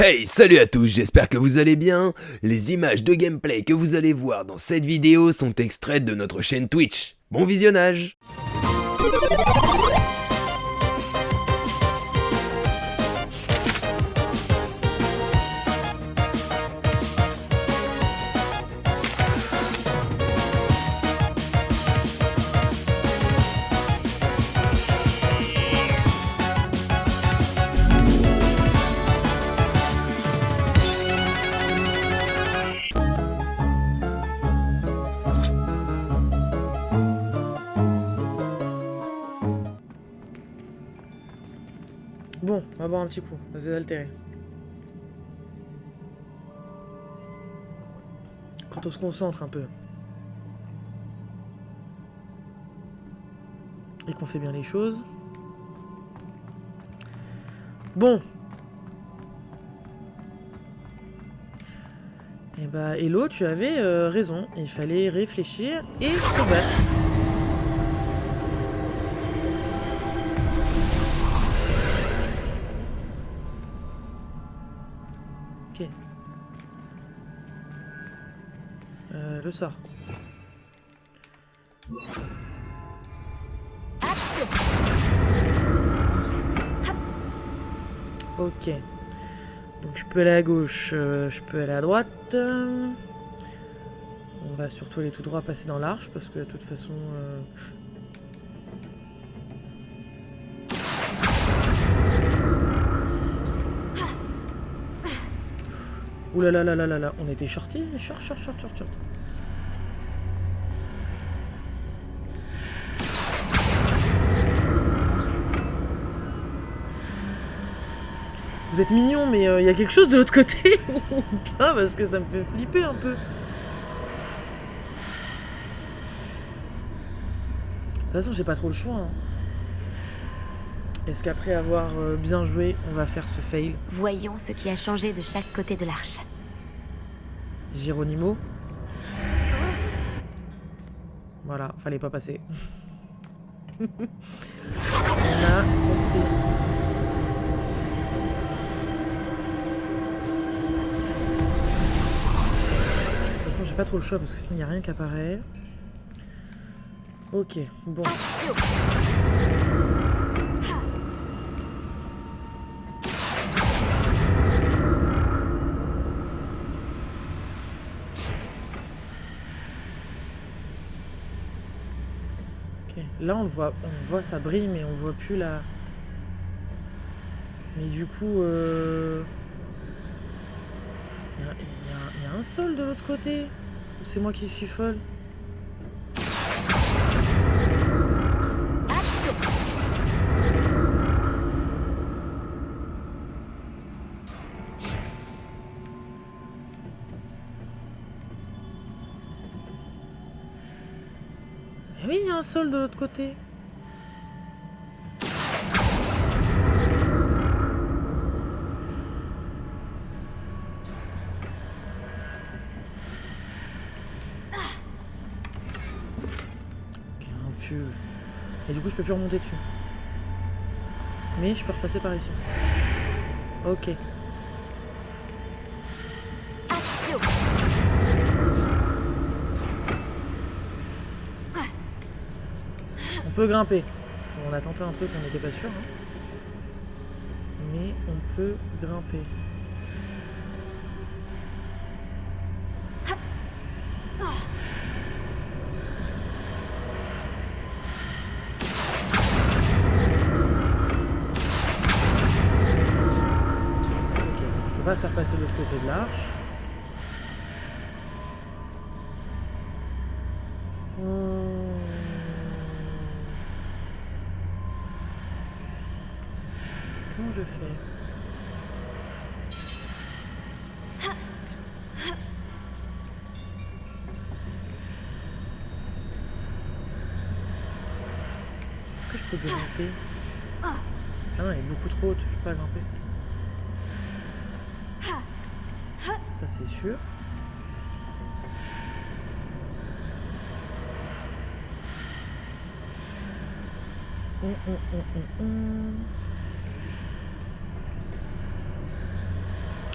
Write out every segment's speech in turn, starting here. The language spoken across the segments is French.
Hey, salut à tous, j'espère que vous allez bien. Les images de gameplay que vous allez voir dans cette vidéo sont extraites de notre chaîne Twitch. Bon visionnage! Bon, on va boire un petit coup, on va se désaltérer. Quand on se concentre un peu. Et qu'on fait bien les choses. Bon. Et bah, Hello, tu avais raison. Il fallait réfléchir et se battre. Ok. Le sort. Ok. Donc je peux aller à gauche, je peux aller à droite. On va surtout aller tout droit, passer dans l'arche, parce que de toute façon... Ouh là là là là là là, on était shorty, short. Vous êtes mignons, mais il y a quelque chose de l'autre côté ou pas, parce que ça me fait flipper un peu. De toute façon, j'ai pas trop le choix. Hein. Est-ce qu'après avoir bien joué, on va faire ce fail? Voyons ce qui a changé de chaque côté de l'arche. Geronimo. Voilà, fallait pas passer. On a compris. De toute façon, j'ai pas trop le choix parce que sinon il n'y a rien qui apparaît. Ok, bon. Ok, là on voit ça brille mais on voit plus la... Mais du coup... Il y a un sol de l'autre côté? Ou c'est moi qui suis folle? Eh oui, il y a un sol de l'autre côté. Et du coup je peux plus remonter dessus. Mais je peux repasser par ici. Ok. On peut grimper. Bon, on a tenté un truc, on n'était pas sûr. Hein. Mais on peut grimper. On va faire passer de l'autre côté de l'arche. Comment je fais? Est-ce que je peux grimper? Ah non, elle est beaucoup trop haute, je peux pas grimper. Ça c'est sûr.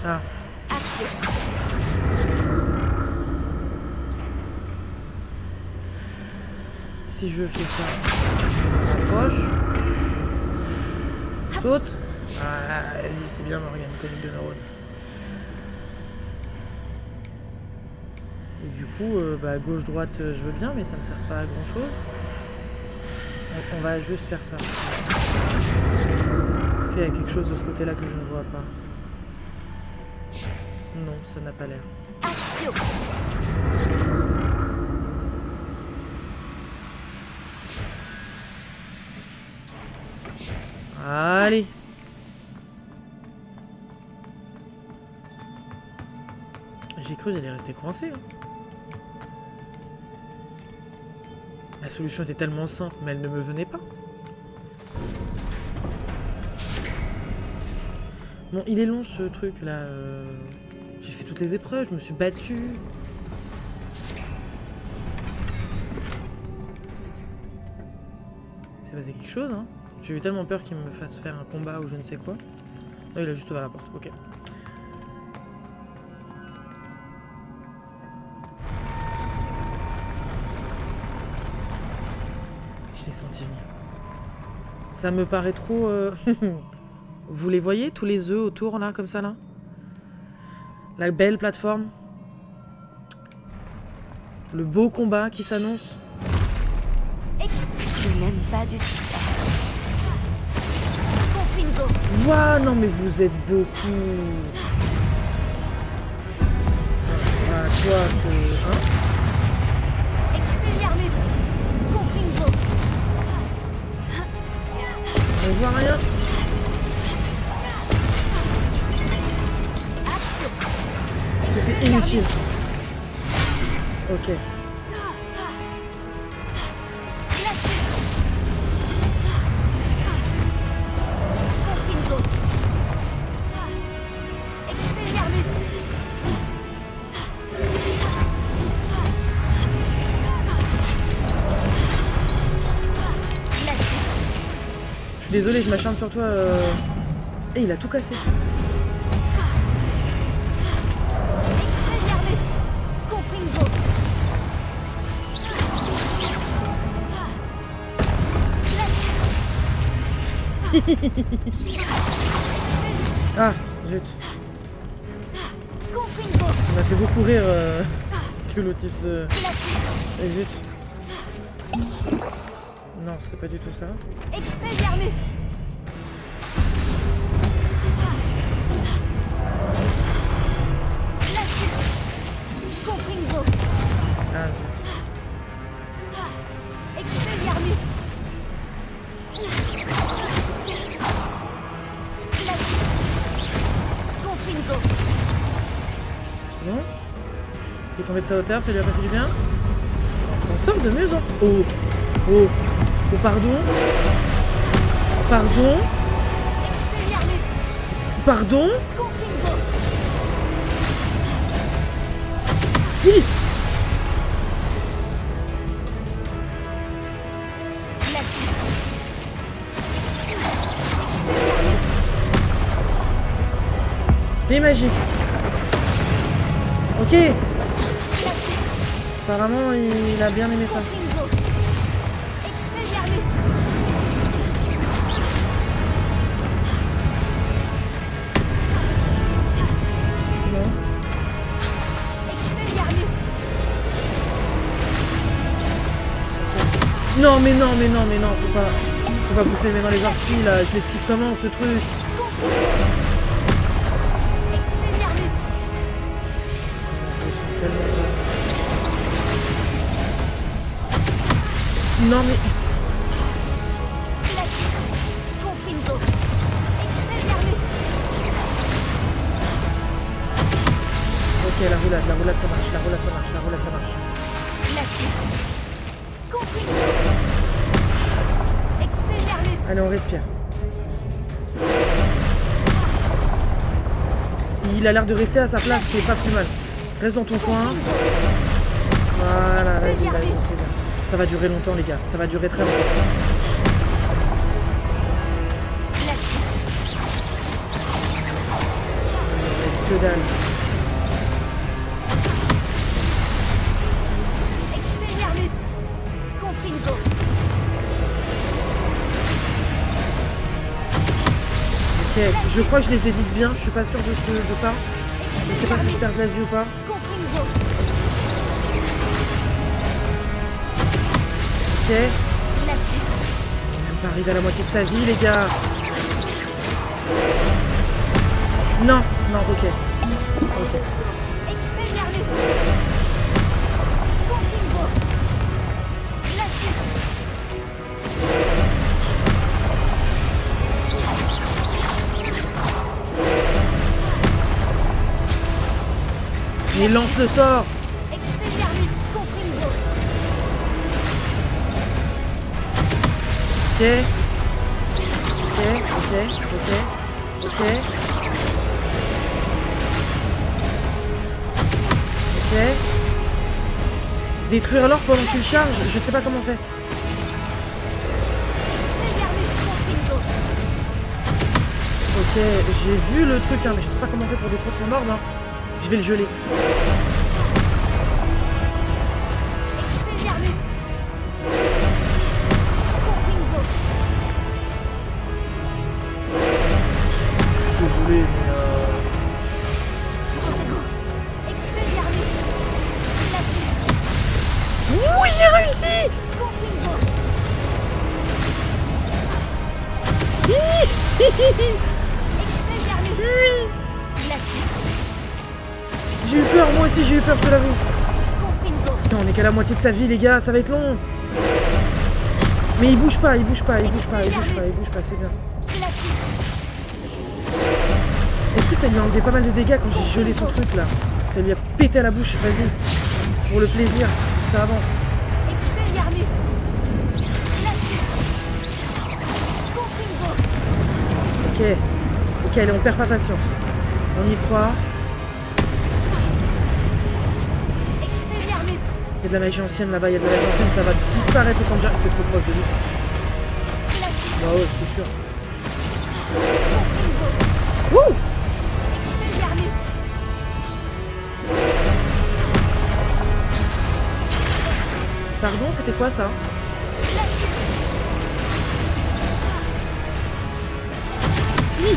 Ah. Action. Si je fais ça, je m'approche. Saute. Ah, vas-y, c'est bien Morgane, connecte de neurones. Et du coup, bah, gauche-droite, je veux bien, mais ça me sert pas à grand-chose. On va juste faire ça. Est-ce qu'il y a quelque chose de ce côté-là que je ne vois pas? Non, ça n'a pas l'air. Action. Allez. J'ai cru que j'allais rester coincé. Hein. La solution était tellement simple, mais elle ne me venait pas. Bon, il est long ce truc là. J'ai fait toutes les épreuves, je me suis battue. C'est passé quelque chose, hein. J'ai eu tellement peur qu'il me fasse faire un combat ou je ne sais quoi. Non, il a juste ouvert la porte, ok. Je l'ai senti venir. Ça me paraît trop... Vous les voyez, tous les œufs autour, là, comme ça, là? La belle plateforme. Le beau combat qui s'annonce. Je n'aime pas du tout ça. Confringo. Ouah, non mais vous êtes beaucoup. Ah, toi, hein? Expelliarmus. Confringo. On voit rien. Action. C'était inutile. Ok. Confringo. Expelliarmus. Je suis désolée, je m'acharne sur toi. Et il a tout cassé. Expelliarmus. Confringo. Ah, zut. Confringo. On m'a fait beaucoup rire que l'autis... Et zut. Non, c'est pas du tout ça. Expelliarmus. Confringo. Ah, zut. Expelliarmus. Confringo. Non? Il est tombé de sa hauteur, ça lui a pas fait du bien? On s'en sort de mieux en... Oh! Oh! Oh, pardon? Pardon? Expelliarmus. Pardon? Confringo. Oui! Les magiques. Ok. Apparemment, il a bien aimé ça. Confringo. Expelliarmus. Non. Expelliarmus. Non, mais non, mais non, mais non, faut pas pousser les mains dans les orties là. Je l'esquive comment ce truc? Expelliarmus. Je le sens tellement pas. Non mais. Confringo. Expelliarmus. Ok, la roulade ça marche, la roulade ça marche, la roulade ça marche. Confringo. Expelliarmus. Allez, on respire. Il a l'air de rester à sa place, ce qui est pas plus mal. Reste dans ton coin. Voilà, vas-y, c'est bien. Ça va durer longtemps, les gars. Ça va durer très longtemps. Que dalle. Expelliarmus. Confringo. Ok, je crois que je les évite bien, je suis pas sûre de ça. Je sais pas si je perds de la vie ou pas. Confringo. Ok. Glacius. On est même pas arrivé à la moitié de sa vie, les gars. Non, non, ok. Ok. Expelliarmus. Confringo. Glacius. Il lance le sort. Expelliarmus. Confringo. Ok. Ok. Ok. Détruire l'or pendant qu'il charge, je sais pas comment on fait. Expelliarmus. Confringo. Ok, j'ai vu le truc, hein, mais je sais pas comment on fait pour détruire son orbe. Hein. Je vais le geler. Expelliarmus. Confringo. Désolé, mais Protego. Expelliarmus. Glacius. Oui, j'ai réussi. Confringo. Expelliarmus. Glacius. J'ai eu peur, moi aussi j'ai eu peur, je te l'avoue. Confringo. Putain, on est qu'à la moitié de sa vie, les gars, ça va être long. Mais il bouge pas, c'est bien. Glacius. Est-ce que ça lui a enlevé pas mal de dégâts quand j'ai gelé son truc là? Ça lui a pété à la bouche, vas-y. Pour le plaisir, ça avance. Expelliarmus. Glacius. Confringo. Ok. Ok, allez, on perd pas patience. On y croit. Expelliarmus. Il y a de la magie ancienne là-bas, il y a de la magie ancienne, ça va disparaître quand j'arrive. C'est trop proche de lui. Glacius. Bah ouais, c'est sûr. Confringo. Wouh! Expelliarmus. Pardon, c'était quoi ça? Hi!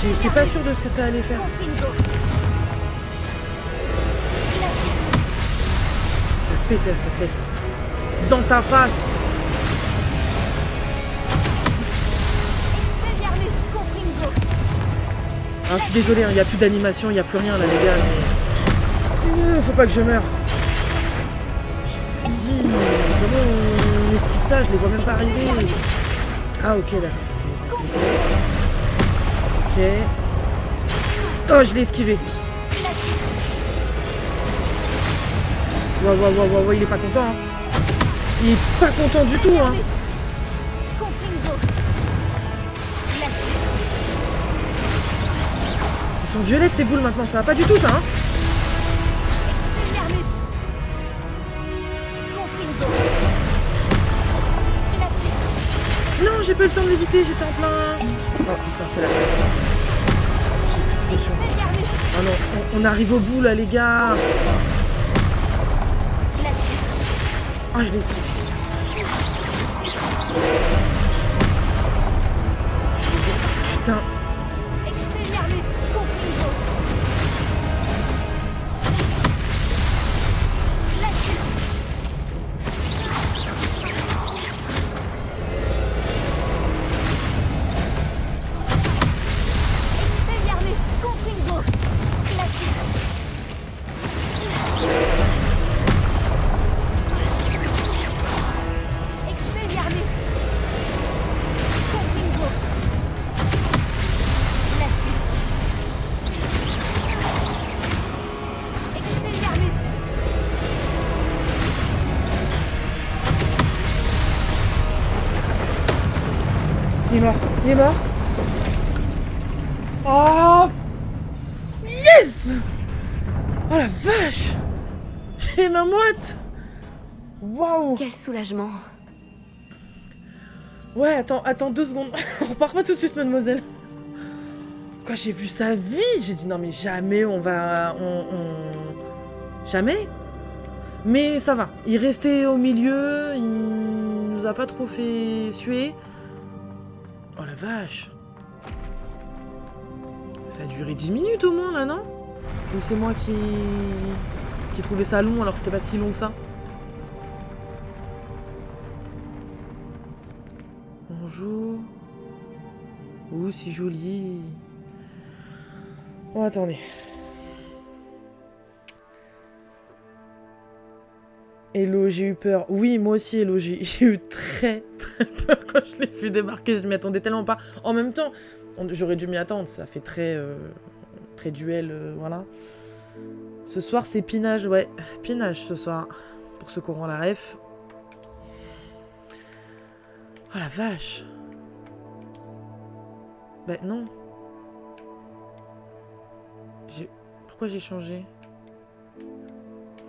J'étais pas sûr de ce que ça allait faire. Confringo. Je vais péter à sa tête. Dans ta face! Expelliarmus. Confringo. Ah, je suis désolé, il n'y a plus d'animation, il n'y a plus rien là, les gars, mais. Faut pas que je meure. Vas-y, comment on esquive ça? Je les vois même pas arriver. Ah, ok, d'accord. Ok. Oh, je l'ai esquivé. Ouais, il est pas content. Hein. Il est pas content du tout, hein. Confringo. Glacius. Ils sont violettes ces boules maintenant, ça va pas du tout ça, hein. Expelliarmus. Confringo. Glacius. Non, j'ai pas eu le temps de l'éviter, j'étais en plein. Oh putain, c'est la merde. J'ai plus de potion. Expelliarmus. Oh non, on arrive au bout là, les gars. Glacius. Ah, je l'ai esquivé. Putain. Expelliarmus. Confringo. Glacius. Expelliarmus. Confringo. Glacius. Expelliarmus. Confringo. Glacius. Expelliarmus. Il est mort. Il est mort. Oh yes. Oh la vache. J'ai les mains moites. Waouh. Quel soulagement. Ouais, attends 2 secondes. On repart pas tout de suite, mademoiselle. Quand j'ai vu sa vie, j'ai dit non mais jamais on va... Jamais. Mais ça va. Il restait au milieu, il nous a pas trop fait suer. Oh la vache. Ça a duré 10 minutes au moins là, non? Ou c'est moi qui trouvais ça long alors que c'était pas si long que ça? Bonjour. Ouh, si joli. Oh, attendez. Hello, j'ai eu peur. Oui, moi aussi, Hello, j'ai eu très peur quand je l'ai vu débarquer. Je m'y attendais tellement pas. En même temps, j'aurais dû m'y attendre. Ça fait très duel, voilà. Ce soir, c'est Pinage, ouais. Pinage ce soir. Pour ceux qui auront la ref. Oh la vache. Bah non. Pourquoi j'ai changé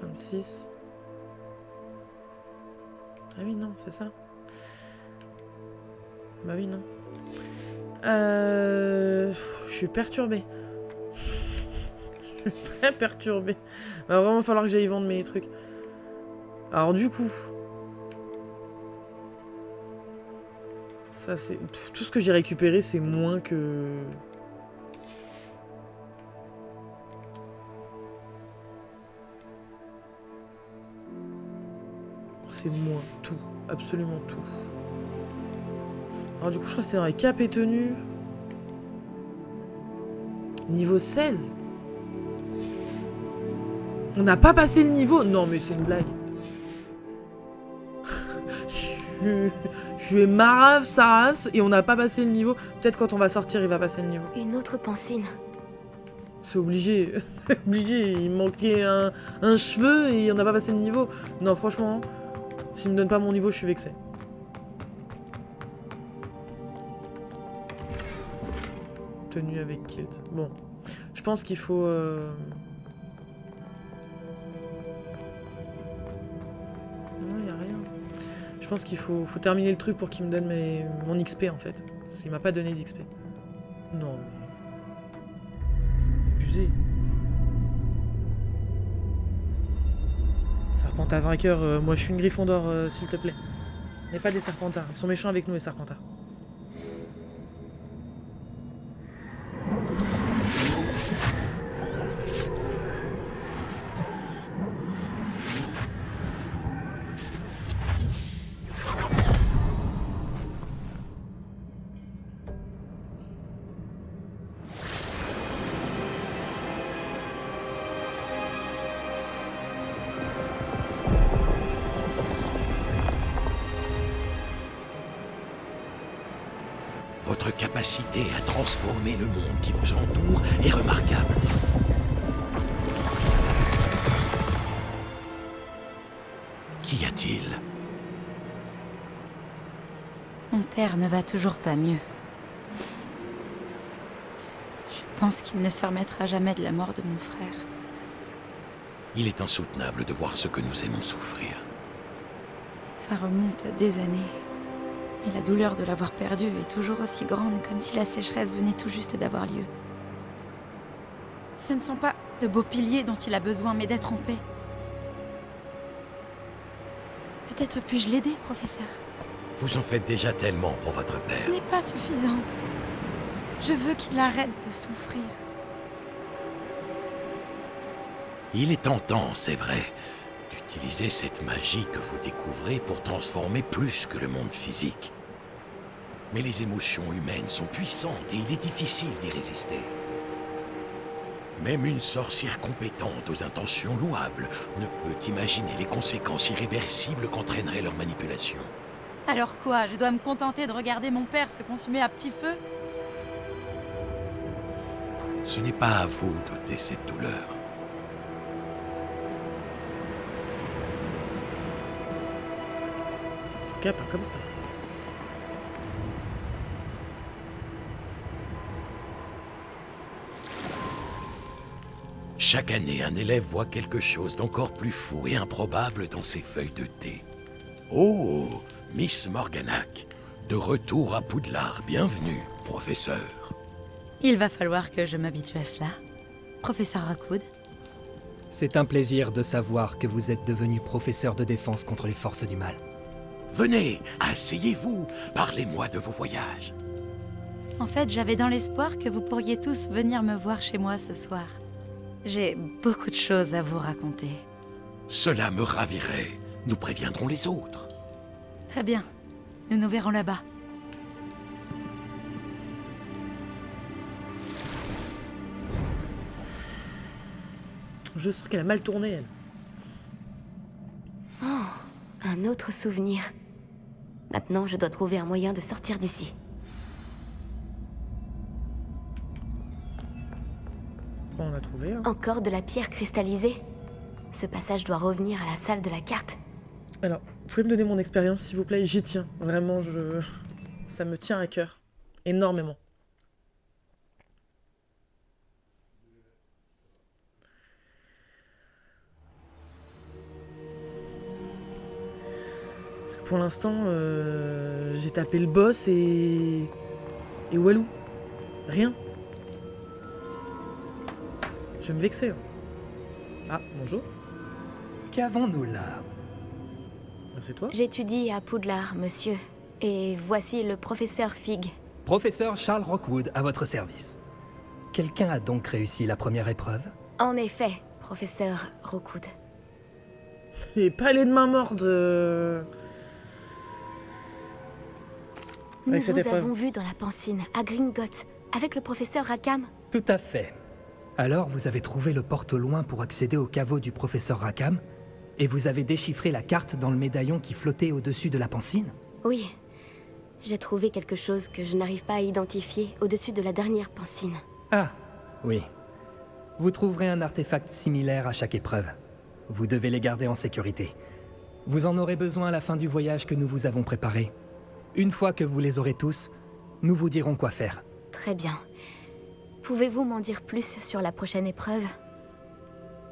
26. Ah oui, non, c'est ça. Bah oui, non. Je suis perturbée. Je suis très perturbée. Va vraiment falloir que j'aille vendre mes trucs. Alors du coup... Ça, c'est... Tout ce que j'ai récupéré, c'est moins que... C'est moins. Tout. Absolument tout. Alors du coup, je crois que c'est dans les cap et tenues. Niveau 16. On n'a pas passé le niveau. Non, mais c'est une blague. Je suis marave sa race et on n'a pas passé le niveau. Peut-être quand on va sortir, il va passer le niveau. Une autre pancine. C'est obligé. C'est obligé. Il manquait un cheveu et on n'a pas passé le niveau. Non, franchement, s'il me donne pas mon niveau, je suis vexé. Tenue avec kilt. Bon. Je pense qu'il faut... Non, il n'y a rien. Je pense qu'il faut terminer le truc pour qu'il me donne mon XP en fait. Parce qu'il m'a pas donné d'XP. Non. Abusé. Serpentard vainqueur, moi je suis une Gryffondor, s'il te plaît. Mais pas des Serpentards. Ils sont méchants avec nous les Serpentards. Votre capacité à transformer le monde qui vous entoure est remarquable. Qu'y a-t-il? Mon père ne va toujours pas mieux. Je pense qu'il ne se remettra jamais de la mort de mon frère. Il est insoutenable de voir ce que nous aimons souffrir. Ça remonte à des années. Et la douleur de l'avoir perdu est toujours aussi grande, comme si la sécheresse venait tout juste d'avoir lieu. Ce ne sont pas de beaux piliers dont il a besoin, mais d'être en paix. Peut-être puis-je l'aider, professeur? Vous en faites déjà tellement pour votre père. Ce n'est pas suffisant. Je veux qu'il arrête de souffrir. Il est tentant, c'est vrai, d'utiliser cette magie que vous découvrez pour transformer plus que le monde physique. Mais les émotions humaines sont puissantes et il est difficile d'y résister. Même une sorcière compétente aux intentions louables ne peut imaginer les conséquences irréversibles qu'entraînerait leur manipulation. Alors quoi? Je dois me contenter de regarder mon père se consumer à petit feu? Ce n'est pas à vous d'ôter cette douleur. En tout cas, pas comme ça. Chaque année, un élève voit quelque chose d'encore plus fou et improbable dans ses feuilles de thé. Oh, Miss Morganac, de retour à Poudlard, bienvenue, professeur. Il va falloir que je m'habitue à cela. Professeur Rockwood, C'est un plaisir de savoir que vous êtes devenu professeur de défense contre les forces du mal. Venez, asseyez-vous, parlez-moi de vos voyages. en fait, j'avais dans l'espoir que vous pourriez tous venir me voir chez moi ce soir. J'ai beaucoup de choses à vous raconter. Cela me ravirait. Nous préviendrons les autres. Très bien. Nous nous verrons là-bas. Je sens qu'elle a mal tourné, elle. Un autre souvenir. Maintenant, je dois trouver un moyen de sortir d'ici. Bon, on a trouvé, hein. Encore de la pierre cristallisée. Ce passage doit revenir à la salle de la carte. Alors, vous pouvez me donner mon expérience, s'il vous plaît? J'y tiens. Vraiment, ça me tient à cœur. Énormément. Parce que pour l'instant, j'ai tapé le boss et Walou. Rien. Je vais me vexer. Hein. Ah, bonjour. Qu'avons-nous là? C'est toi? J'étudie à Poudlard, monsieur. Et voici le professeur Fig. Professeur Charles Rockwood, à votre service. Quelqu'un a donc réussi la première épreuve? En effet, professeur Rookwood. Et pas les de main morte. Nous Avec cette vous épreuve. avons vu dans la Pancine, à Gringotts, avec le professeur Rackham. Tout à fait. Alors, vous avez trouvé le porte au loin pour accéder au caveau du professeur Rackham? Et vous avez déchiffré la carte dans le médaillon qui flottait au-dessus de la pancine? Oui. J'ai trouvé quelque chose que je n'arrive pas à identifier au-dessus de la dernière Pancine. Ah, oui. Vous trouverez un artefact similaire à chaque épreuve. Vous devez les garder en sécurité. Vous en aurez besoin à la fin du voyage que nous vous avons préparé. Une fois que vous les aurez tous, nous vous dirons quoi faire. Très bien. Pouvez-vous m'en dire plus sur la prochaine épreuve?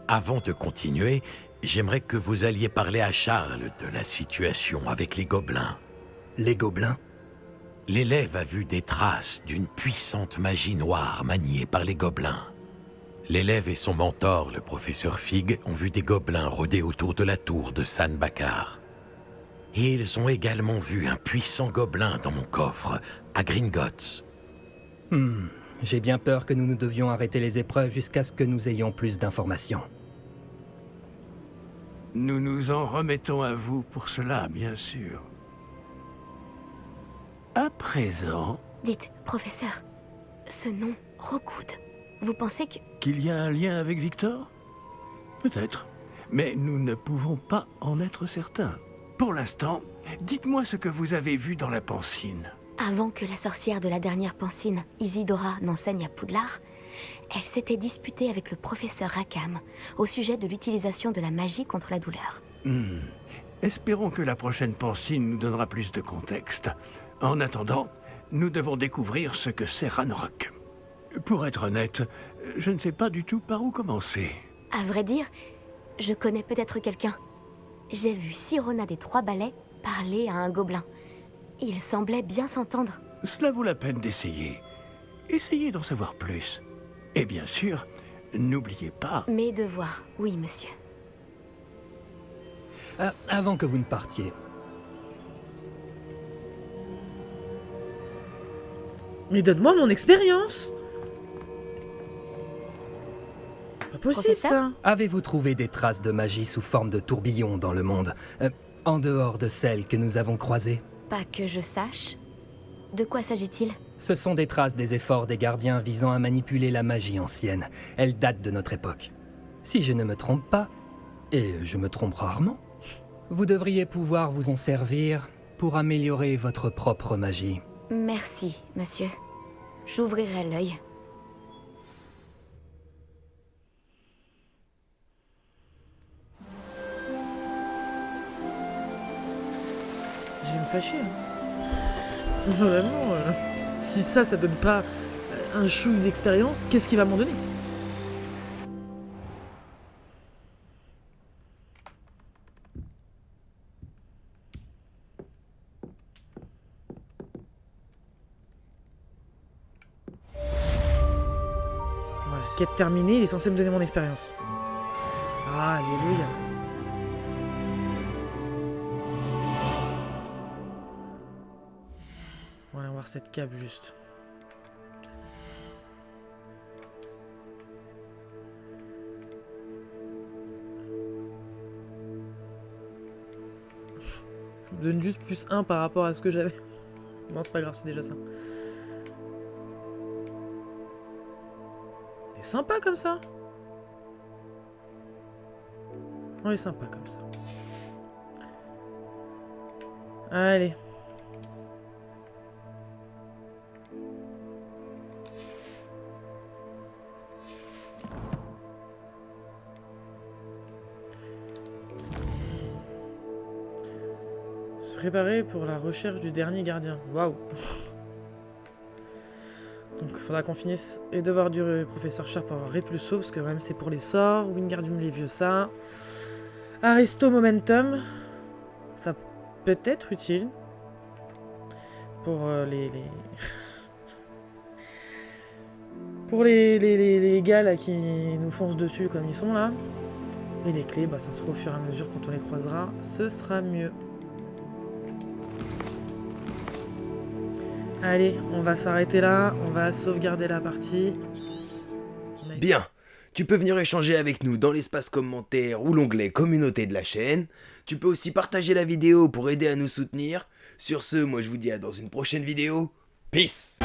Avant de continuer, j'aimerais que vous alliez parler à Charles de la situation avec les gobelins. Les gobelins? L'élève a vu des traces d'une puissante magie noire maniée par les gobelins. L'élève et son mentor, le professeur Fig, ont vu des gobelins rôder autour de la tour de San Bakar. Et ils ont également vu un puissant gobelin dans mon coffre, à Gringotts. J'ai bien peur que nous ne devions arrêter les épreuves jusqu'à ce que nous ayons plus d'informations. Nous nous en remettons à vous pour cela, bien sûr. À présent, Dites, professeur, ce nom, Rookwood, vous pensez que... qu'il y a un lien avec Victor? Peut-être. Mais nous ne pouvons pas en être certains. Pour l'instant, dites-moi ce que vous avez vu dans la Pancine. Avant que la sorcière de la dernière Pancine, Isidora, n'enseigne à Poudlard, elle s'était disputée avec le professeur Rackham au sujet de l'utilisation de la magie contre la douleur. Espérons que la prochaine Pancine nous donnera plus de contexte. En attendant, nous devons découvrir ce que c'est Ranrock. Pour être honnête, je ne sais pas du tout par où commencer. À vrai dire, je connais peut-être quelqu'un. J'ai vu Sirona des Trois Balais parler à un gobelin. Il semblait bien s'entendre. Cela vaut la peine d'essayer. Essayez d'en savoir plus. Et bien sûr, n'oubliez pas... Mes devoirs, oui, monsieur. Avant que vous ne partiez, Mais donne-moi mon expérience. Pas possible, Professeur ça. avez-vous trouvé des traces de magie sous forme de tourbillon dans le monde, en dehors de celles que nous avons croisées? Pas que je sache. De quoi s'agit-il? Ce sont des traces des efforts des gardiens visant à manipuler la magie ancienne. Elles datent de notre époque. Si je ne me trompe pas, et je me trompe rarement, vous devriez pouvoir vous en servir pour améliorer votre propre magie. Merci, monsieur. J'ouvrirai l'œil. Je vais me fâcher. Hein. Vraiment, si ça donne pas un chou d'expérience, qu'est-ce qu'il va m'en donner? Quête terminée, il est censé me donner mon expérience. Ah, alléluia. On va aller voir cette cape juste. Ça me donne juste plus 1 par rapport à ce que j'avais. Non, c'est pas grave, c'est déjà ça. Il est sympa comme ça. On est sympa comme ça. Allez. Se préparer pour la recherche du dernier gardien. Waouh. Donc il faudra qu'on finisse les devoirs du professeur Sharp pour avoir Repulso, parce que quand même c'est pour les sorts. Wingardium Leviosa. Aristo Momentum. Ça peut être utile. Pour pour les gars là qui nous foncent dessus comme ils sont là. Et les clés, bah ça se fera au fur et à mesure quand on les croisera. Ce sera mieux. Allez, on va s'arrêter là, on va sauvegarder la partie. Bien, tu peux venir échanger avec nous dans l'espace commentaire ou l'onglet communauté de la chaîne. Tu peux aussi partager la vidéo pour aider à nous soutenir. Sur ce, moi je vous dis à dans une prochaine vidéo. Peace!